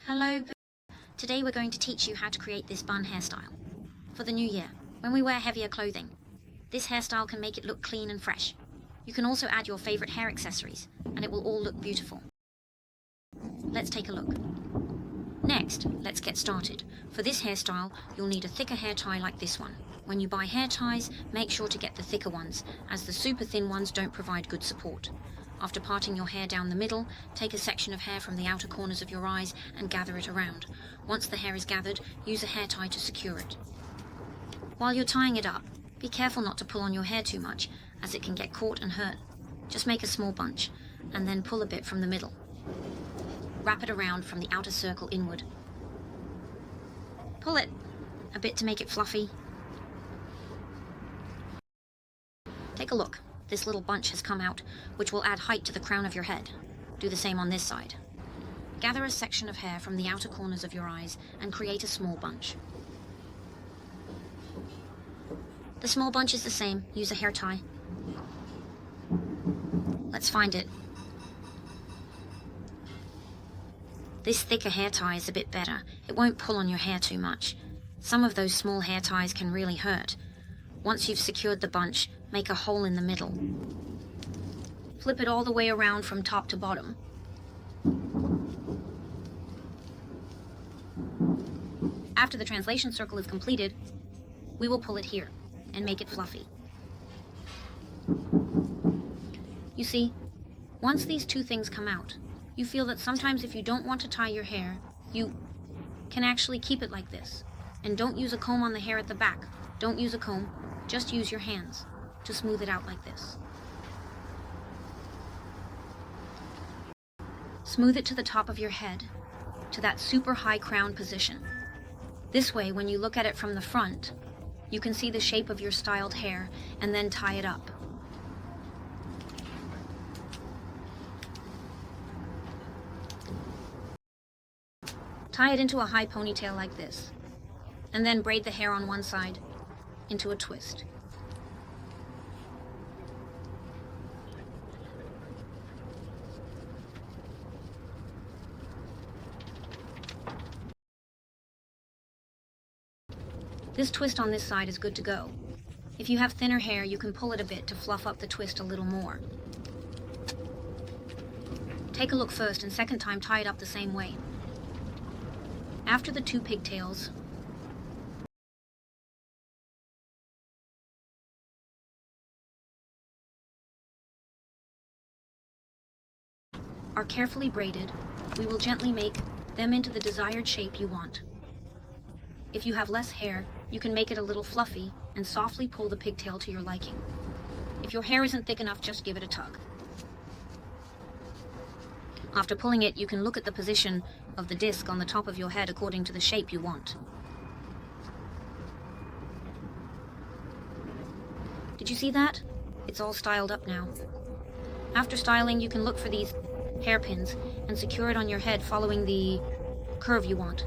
Hello. Today we're going to teach you how to create this bun hairstyle. For the new year, when we wear heavier clothing, this hairstyle can make it look clean and fresh. You can also add your favorite hair accessories, and it will all look beautiful. Let's take a look. Next, let's get started. For this hairstyle, you'll need a thicker hair tie like this one. When you buy hair ties, make sure to get the thicker ones, as the super thin ones don't provide good support. After parting your hair down the middle, take a section of hair from the outer corners of your eyes and gather it around. Once the hair is gathered, use a hair tie to secure it. While you're tying it up, be careful not to pull on your hair too much, as it can get caught and hurt. Just make a small bunch, and then pull a bit from the middle. Wrap it around from the outer circle inward. Pull it a bit to make it fluffy. Take a look. This little bunch has come out, which will add height to the crown of your head. Do the same on this side. Gather a section of hair from the outer corners of your eyes and create a small bunch. The small bunch is the same. Use a hair tie. Let's find it. This thicker hair tie is a bit better. It won't pull on your hair too much. Some of those small hair ties can really hurt. Once you've secured the bunch, make a hole in the middle. Flip it all the way around from top to bottom. After the translation circle is completed, we will pull it here and make it fluffy. You see, once these two things come out, you feel that sometimes if you don't want to tie your hair, you can actually keep it like this. And don't use a comb on the hair at the back. Don't use a comb, just use your hands to smooth it out like this. Smooth it to the top of your head, to that super high crown position. This way, when you look at it from the front, you can see the shape of your styled hair and then tie it up. Tie it into a high ponytail like this, and then braid the hair on one side into a twist. This twist on this side is good to go. If you have thinner hair, you can pull it a bit to fluff up the twist a little more. Take a look first, and second time tie it up the same way. After the two pigtails, are carefully braided, we will gently make them into the desired shape you want. If you have less hair, you can make it a little fluffy and softly pull the pigtail to your liking. If your hair isn't thick enough, just give it a tug. After pulling it, you can look at the position of the disc on the top of your head according to the shape you want. Did you see that? It's all styled up now. After styling, you can look for these hairpins and secure it on your head following the curve you want.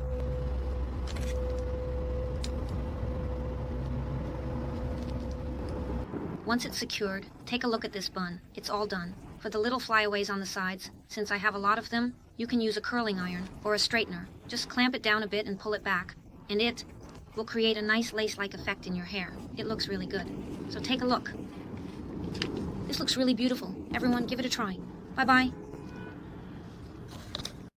Once it's secured, take a look at this bun. It's all done. For the little flyaways on the sides, since I have a lot of them, you can use a curling iron or a straightener. Just clamp it down a bit and pull it back, and it will create a nice lace-like effect in your hair. It looks really good. So take a look. This looks really beautiful. Everyone, give it a try. Bye-bye.